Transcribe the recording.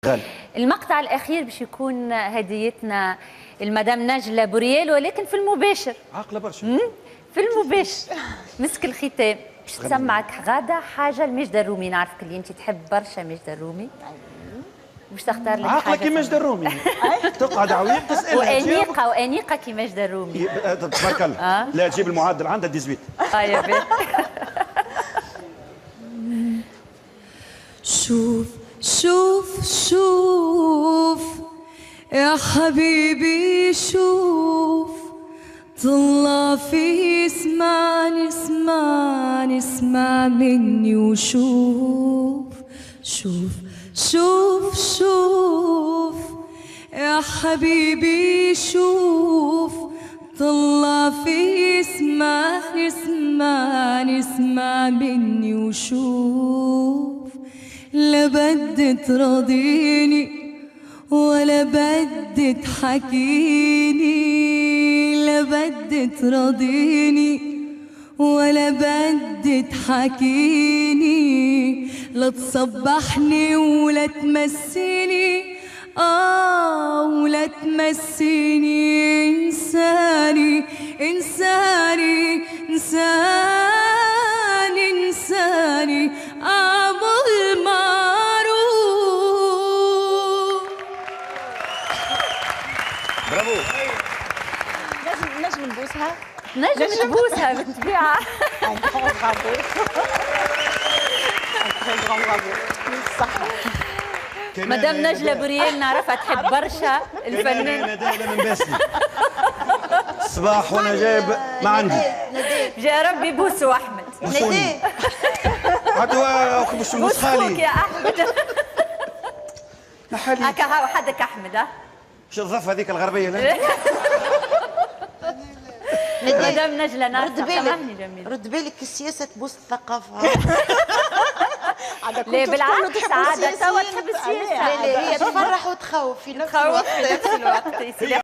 قال المقطع الأخير باش يكون هديتنا المدام نجلة بوريال، ولكن في المباشر. عاقله برشا. في المباشر مسك الختام باش تسمعك غدا حاجه لماجدة الرومي. نعرفك اللي انت تحب برشا ماجدة الرومي، باش تختار لك عاقله حاجه كي ماجدة الرومي. تقعد عويق تسالها وانيقه كي ماجدة الرومي. تبارك الله. لا تجيب المعدل عندها 18. يا بيه. شوف شوف شوف يا حبيبي شوف، طلع فيه اسمعني اسمعني اسمع مني وشوف. شوف شوف شوف يا حبيبي شوف، طلع فيه اسمعني اسمعني اسمع مني وشوف. لا بدي تراضيني ولا بدي تحكيني، لا بدي تراضيني ولا بدي تحكيني، لا تصبحني ولا تمسيني ولا تمسيني. انساني انساني انساني انساني اعمل معروف. برافو. نجم نبوسها؟ نجم تبوسها بالطبيعه. صح. مدام نجلة بوريال نعرفها تحب برشا الفنان. نداء من باسلي. الصباح وانا جايب ما عندي. جا ربي بوسوا احمد. بوسوني. عدوا باش نبوس خالي. يا احمد. نحالي. هكا هاو حدك احمد. شو الضفه هذيك الغربيه؟ مدام نجلة نعرفها. رد بالك السياسه تبوس الثقافه. لا بالعكس عادة توا تحب السياسة. لا هي تفرح وتخوف في نفس الوقت.